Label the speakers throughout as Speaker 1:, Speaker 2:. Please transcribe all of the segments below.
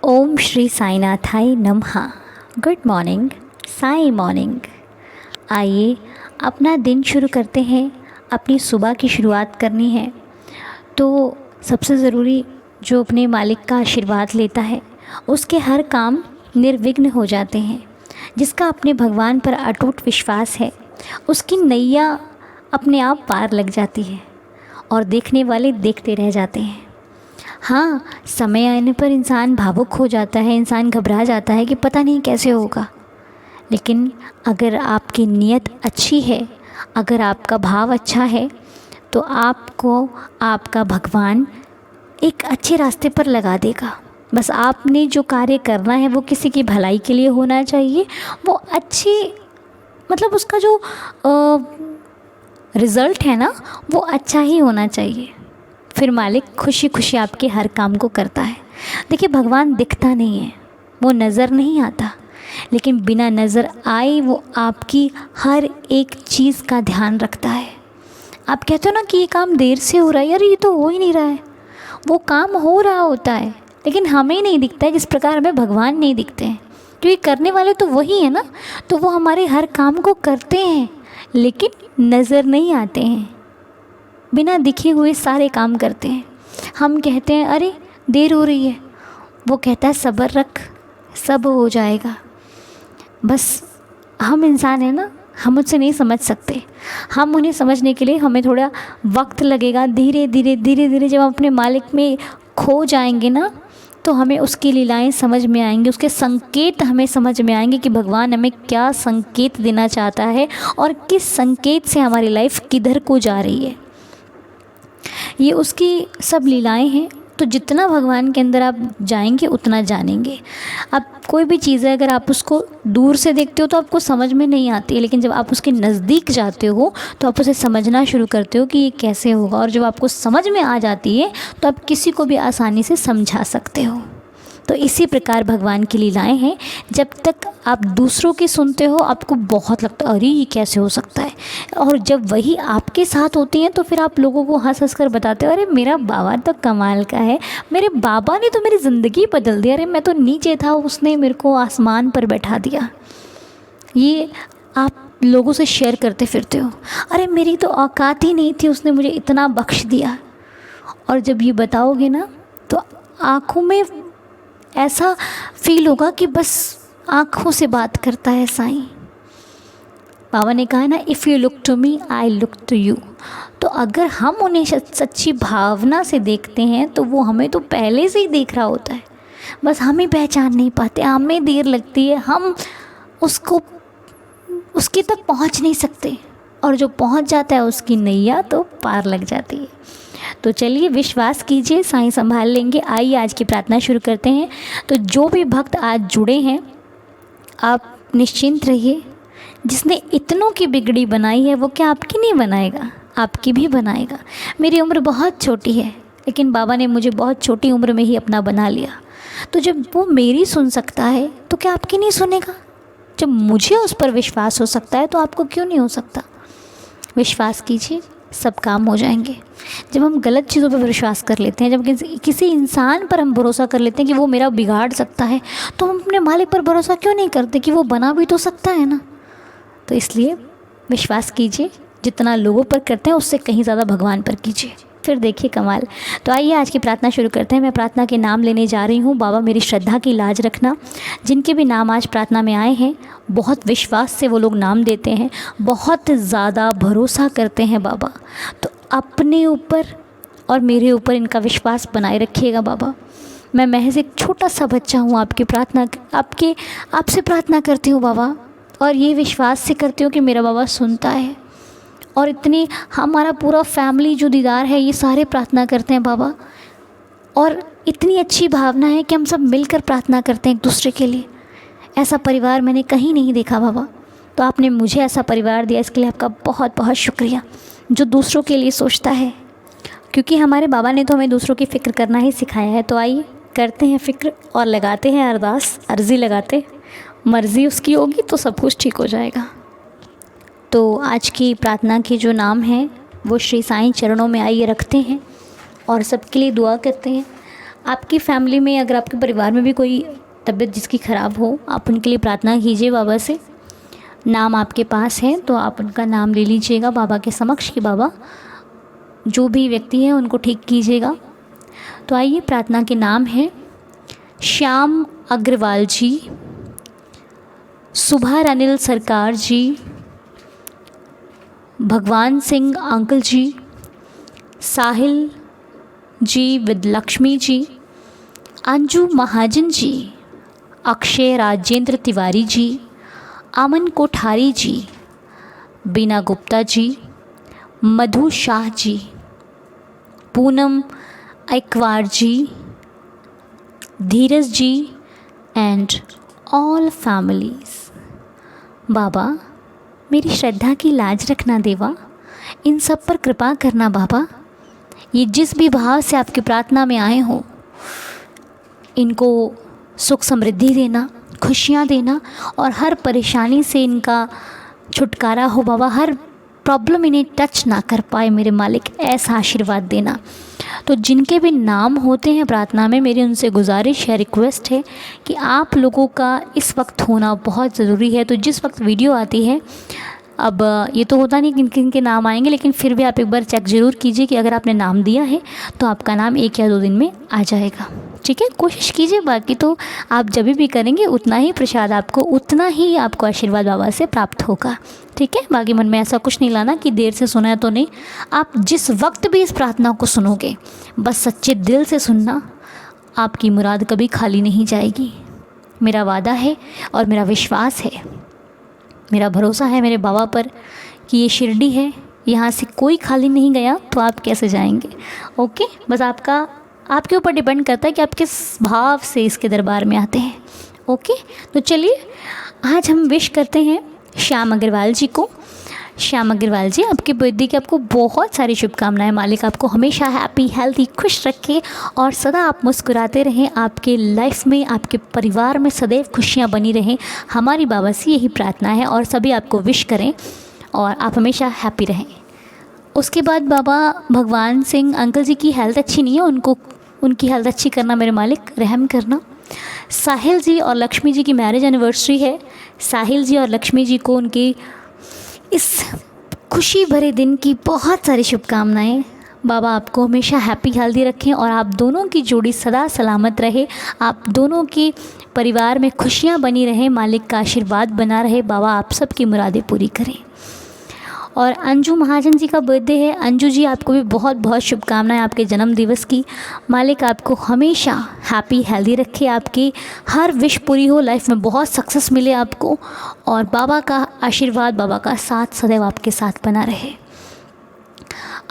Speaker 1: ओम श्री साईनाथाय नमः। Good morning, Sai morning. आइए अपना दिन शुरू करते हैं। अपनी सुबह की शुरुआत करनी है तो सबसे ज़रूरी जो अपने मालिक का आशीर्वाद लेता है उसके हर काम निर्विघ्न हो जाते हैं। जिसका अपने भगवान पर अटूट विश्वास है उसकी नैया अपने आप पार लग जाती है और देखने वाले देखते रह जाते हैं। हाँ, समय आने पर इंसान भावुक हो जाता है, इंसान घबरा जाता है कि पता नहीं कैसे होगा। लेकिन अगर आपकी नीयत अच्छी है, अगर आपका भाव अच्छा है तो आपको आपका भगवान एक अच्छे रास्ते पर लगा देगा। बस आपने जो कार्य करना है वो किसी की भलाई के लिए होना चाहिए। वो अच्छी मतलब उसका जो रिज़ल्ट है ना वो अच्छा ही होना चाहिए। फिर मालिक खुशी खुशी आपके हर काम को करता है। देखिए, भगवान दिखता नहीं है, वो नज़र नहीं आता, लेकिन बिना नज़र आए वो आपकी हर एक चीज़ का ध्यान रखता है। आप कहते हो ना कि ये काम देर से हो रहा है, यार ये तो हो ही नहीं रहा है। वो काम हो रहा होता है लेकिन हमें नहीं दिखता है, जिस प्रकार हमें भगवान नहीं दिखते हैं। क्योंकि करने वाले तो वही है ना, तो वो हमारे हर काम को करते हैं लेकिन नज़र नहीं आते हैं। बिना दिखे हुए सारे काम करते हैं। हम कहते हैं अरे देर हो रही है, वो कहता है सब्र रख, सब हो जाएगा। बस हम इंसान हैं ना, हम उससे नहीं समझ सकते। हम उन्हें समझने के लिए हमें थोड़ा वक्त लगेगा। धीरे धीरे धीरे धीरे जब हम अपने मालिक में खो जाएंगे ना तो हमें उसकी लीलाएं समझ में आएंगी, उसके संकेत हमें समझ में आएंगे कि भगवान हमें क्या संकेत देना चाहता है और किस संकेत से हमारी लाइफ किधर को जा रही है। ये उसकी सब लीलाएं हैं। तो जितना भगवान के अंदर आप जाएंगे उतना जानेंगे। अब कोई भी चीज़ है, अगर आप उसको दूर से देखते हो तो आपको समझ में नहीं आती है, लेकिन जब आप उसके नज़दीक जाते हो तो आप उसे समझना शुरू करते हो कि ये कैसे होगा। और जब आपको समझ में आ जाती है तो आप किसी को भी आसानी से समझा सकते हो। तो इसी प्रकार भगवान की लीलाएं हैं। जब तक आप दूसरों की सुनते हो आपको बहुत लगता है अरे ये कैसे हो सकता है, और जब वही आपके साथ होती हैं तो फिर आप लोगों को हंस हंस कर बताते हो अरे मेरा बाबा तो कमाल का है, मेरे बाबा ने तो मेरी ज़िंदगी बदल दी, अरे मैं तो नीचे था उसने मेरे को आसमान पर बैठा दिया। ये आप लोगों से शेयर करते फिरते हो, अरे मेरी तो औकात ही नहीं थी, उसने मुझे इतना बख्श दिया। और जब ये बताओगे ना तो आँखों में ऐसा फील होगा कि बस आँखों से बात करता है साईं। बाबा ने कहा ना, if you look to me I look to you. तो अगर हम उन्हें सच्ची भावना से देखते हैं तो वो हमें तो पहले से ही देख रहा होता है, बस हम ही पहचान नहीं पाते, हमें देर लगती है, हम उसके तक पहुंच नहीं सकते। और जो पहुंच जाता है उसकी नैया तो पार लग जाती है। तो चलिए विश्वास कीजिए, साईं संभाल लेंगे। आइए आज की प्रार्थना शुरू करते हैं। तो जो भी भक्त आज जुड़े हैं आप निश्चिंत रहिए। जिसने इतनों की बिगड़ी बनाई है वो क्या आपकी नहीं बनाएगा, आपकी भी बनाएगा। मेरी उम्र बहुत छोटी है लेकिन बाबा ने मुझे बहुत छोटी उम्र में ही अपना बना लिया। तो जब वो मेरी सुन सकता है तो क्या आपकी नहीं सुनेगा। जब मुझे उस पर विश्वास हो सकता है तो आपको क्यों नहीं हो सकता। विश्वास कीजिए, सब काम हो जाएंगे। जब हम गलत चीज़ों पर विश्वास कर लेते हैं, जब किसी इंसान पर हम भरोसा कर लेते हैं कि वो मेरा बिगाड़ सकता है, तो हम अपने मालिक पर भरोसा क्यों नहीं करते कि वो बना भी तो सकता है ना। तो इसलिए विश्वास कीजिए, जितना लोगों पर करते हैं उससे कहीं ज़्यादा भगवान पर कीजिए, फिर देखिए कमाल। तो आइए आज की प्रार्थना शुरू करते हैं। मैं प्रार्थना के नाम लेने जा रही हूँ। बाबा मेरी श्रद्धा की लाज रखना। जिनके भी नाम आज प्रार्थना में आए हैं बहुत विश्वास से वो लोग नाम देते हैं, बहुत ज़्यादा भरोसा करते हैं बाबा। तो अपने ऊपर और मेरे ऊपर इनका विश्वास बनाए रखिएगा बाबा। मैं महज एक छोटा सा बच्चा हूँ, आपसे प्रार्थना करती हूँ बाबा, और ये विश्वास से करती हूँ कि मेरा बाबा सुनता है। और इतनी हमारा पूरा फैमिली जो दीदार है ये सारे प्रार्थना करते हैं बाबा। और इतनी अच्छी भावना है कि हम सब मिलकर प्रार्थना करते हैं एक दूसरे के लिए। ऐसा परिवार मैंने कहीं नहीं देखा बाबा। तो आपने मुझे ऐसा परिवार दिया, इसके लिए आपका बहुत बहुत शुक्रिया, जो दूसरों के लिए सोचता है। क्योंकि हमारे बाबा ने तो हमें दूसरों की फ़िक्र करना ही सिखाया है। तो आइए करते हैं फ़िक्र और लगाते हैं अरदास, अर्ज़ी लगाते, मर्ज़ी उसकी होगी तो सब कुछ ठीक हो जाएगा। तो आज की प्रार्थना के जो नाम हैं वो श्री साईं चरणों में आइए रखते हैं और सबके लिए दुआ करते हैं। आपकी फैमिली में, अगर आपके परिवार में भी कोई तबीयत जिसकी ख़राब हो, आप उनके लिए प्रार्थना कीजिए बाबा से। नाम आपके पास है तो आप उनका नाम ले लीजिएगा बाबा के समक्ष कि बाबा जो भी व्यक्ति है उनको ठीक कीजिएगा। तो आइए, प्रार्थना के नाम है श्याम अग्रवाल जी, सुभार Anil Sarkar ji, Bhagwan Singh uncle ji, Sahil ji with Lakshmi ji, Anju Mahajan ji, Akshay Rajendra Tiwari ji, Aman Kothari ji, Bina Gupta ji, Madhu Shah ji, Poonam Ekwar ji, Dheeraj ji and all families. बाबा, मेरी श्रद्धा की लाज रखना देवा, इन सब पर कृपा करना बाबा। ये जिस भी भाव से आपकी प्रार्थना में आए हो, इनको सुख समृद्धि देना, खुशियाँ देना और हर परेशानी से इनका छुटकारा हो बाबा। हर प्रॉब्लम इन्हें टच ना कर पाए मेरे मालिक, ऐसा आशीर्वाद देना। तो जिनके भी नाम होते हैं प्रार्थना में, मेरी उनसे गुजारिश है, रिक्वेस्ट है कि आप लोगों का इस वक्त होना बहुत ज़रूरी है। तो जिस वक्त वीडियो आती है, अब ये तो होता नहीं किन किन के नाम आएंगे, लेकिन फिर भी आप एक बार चेक ज़रूर कीजिए कि अगर आपने नाम दिया है तो आपका नाम 1 या 2 दिन में आ जाएगा। ठीक है, कोशिश कीजिए। बाकी तो आप जब भी करेंगे उतना ही प्रसाद आपको, उतना ही आपको आशीर्वाद बाबा से प्राप्त होगा। ठीक है, बाकी मन में ऐसा कुछ नहीं लाना कि देर से सुना है तो नहीं। आप जिस वक्त भी इस प्रार्थना को सुनोगे, बस सच्चे दिल से सुनना, आपकी मुराद कभी खाली नहीं जाएगी। मेरा वादा है और मेरा विश्वास है, मेरा भरोसा है मेरे बाबा पर कि ये शिरडी है, यहाँ से कोई खाली नहीं गया, तो आप कैसे जाएंगे। ओके, बस आपके ऊपर डिपेंड करता है कि आप किस भाव से इसके दरबार में आते हैं। ओके, तो चलिए आज हम विश करते हैं श्याम अग्रवाल जी को। श्याम अग्रवाल जी, आपके बर्थडे की आपको बहुत सारी शुभकामनाएं। मालिक आपको हमेशा हैप्पी, हेल्थी, खुश रखे और सदा आप मुस्कुराते रहें। आपके लाइफ में, आपके परिवार में सदैव खुशियां बनी रहें, हमारी बाबा से यही प्रार्थना है। और सभी आपको विश करें और आप हमेशा हैप्पी रहें। उसके बाद बाबा भगवान सिंह अंकल जी की हेल्थ अच्छी नहीं है, उनकी हेल्थ अच्छी करना मेरे मालिक, रहम करना। साहिल जी और लक्ष्मी जी की मैरिज एनिवर्सरी है। साहिल जी और लक्ष्मी जी को उनकी इस खुशी भरे दिन की बहुत सारी शुभकामनाएं। बाबा आपको हमेशा हैप्पी हेल्दी रखें और आप दोनों की जोड़ी सदा सलामत रहे, आप दोनों की परिवार में खुशियां बनी रहें, मालिक का आशीर्वाद बना रहे। बाबा आप सबकी मुरादें पूरी करें। और अंजू महाजन जी का बर्थडे है। अंजू जी, आपको भी बहुत बहुत शुभकामनाएं आपके जन्म दिवस की। मालिक आपको हमेशा हैप्पी हेल्दी रखे, आपकी हर विश पूरी हो, लाइफ में बहुत सक्सेस मिले आपको और बाबा का आशीर्वाद, बाबा का साथ सदैव आपके साथ बना रहे।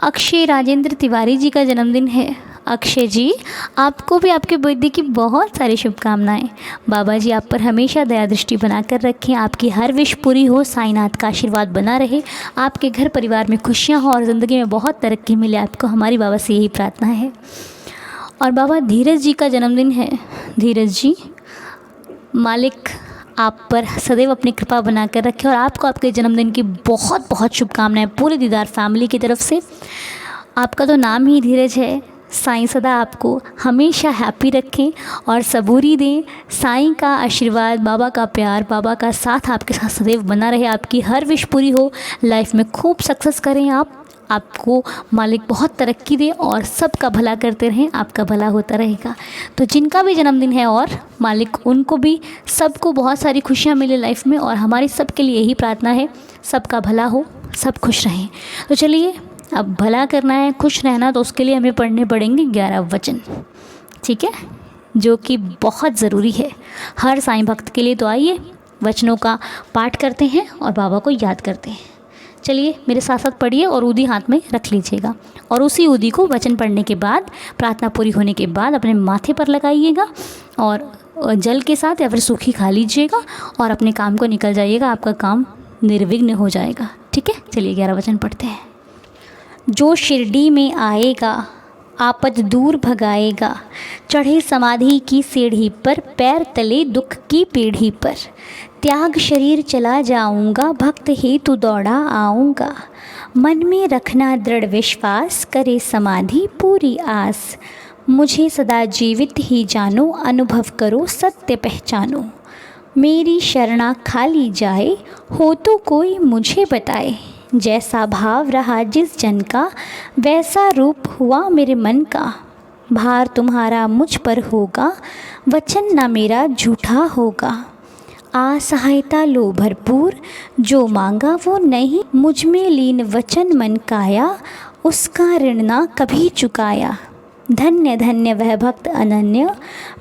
Speaker 1: अक्षय राजेंद्र तिवारी जी का जन्मदिन है। अक्षय जी, आपको भी आपके बर्थडे की बहुत सारी शुभकामनाएं। बाबा जी आप पर हमेशा दया दृष्टि बनाकर रखें, आपकी हर विश पूरी हो, साईनाथ का आशीर्वाद बना रहे, आपके घर परिवार में खुशियां हो और ज़िंदगी में बहुत तरक्की मिले आपको, हमारी बाबा से यही प्रार्थना है। और बाबा धीरज जी का जन्मदिन है। धीरज जी, मालिक आप पर सदैव अपनी कृपा बनाकर रखें और आपको आपके जन्मदिन की बहुत बहुत शुभकामनाएं पूरे दीदार फैमिली की तरफ से। आपका तो नाम ही धीरज है। साईं सदा आपको हमेशा हैप्पी रखें और सबूरी दें। साईं का आशीर्वाद, बाबा का प्यार, बाबा का साथ आपके साथ सदैव बना रहे, आपकी हर विश पूरी हो, लाइफ में खूब सक्सेस करें आपको मालिक बहुत तरक्की दे और सबका भला करते रहें, आपका भला होता रहेगा। तो जिनका भी जन्मदिन है और मालिक उनको भी, सबको बहुत सारी खुशियाँ मिले लाइफ में और हमारी सबके लिए यही प्रार्थना है, सबका भला हो, सब खुश रहें। तो चलिए, अब भला करना है, खुश रहना, तो उसके लिए हमें पढ़ने पड़ेंगे 11 वचन, ठीक है, जो कि बहुत ज़रूरी है हर साईं भक्त के लिए। तो आइए वचनों का पाठ करते हैं और बाबा को याद करते हैं। चलिए मेरे साथ साथ पढ़िए और ऊदी हाथ में रख लीजिएगा और उसी ऊदी को वचन पढ़ने के बाद, प्रार्थना पूरी होने के बाद अपने माथे पर लगाइएगा और जल के साथ या फिर सूखी खा लीजिएगा और अपने काम को निकल जाइएगा, आपका काम निर्विघ्न हो जाएगा। ठीक है, चलिए 11 वचन पढ़ते हैं। जो शिरडी में आएगा आपद दूर भगाएगा, चढ़े समाधि की सीढ़ी पर, पैर तले दुख की पीढ़ी पर, त्याग शरीर चला जाऊंगा, भक्त हेतु दौड़ा आऊंगा, मन में रखना दृढ़ विश्वास, करे समाधि पूरी आस, मुझे सदा जीवित ही जानो, अनुभव करो सत्य पहचानो। मेरी शरणा खाली जाए, हो तो कोई मुझे बताए। जैसा भाव रहा जिस जन का, वैसा रूप हुआ मेरे मन का। भार तुम्हारा मुझ पर होगा, वचन ना मेरा झूठा होगा। असहायता लो भरपूर, जो मांगा वो नहीं, मुझ में लीन वचन मन काया, उसका ऋण ना कभी चुकाया। धन्य धन्य वह भक्त अनन्य,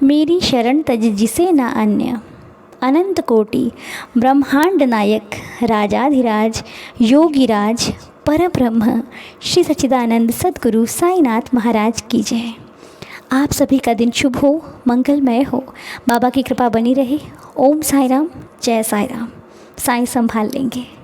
Speaker 1: मेरी शरण तज जिसे न अन्य। अनंत कोटि ब्रह्मांड नायक, राजाधिराज योगीराज परब्रह्म श्री सच्चिदानंद सद्गुरु साईनाथ महाराज की जय। आप सभी का दिन शुभ हो, मंगलमय हो, बाबा की कृपा बनी रहे। ओम साई राम, जय साई राम। साईं संभाल लेंगे।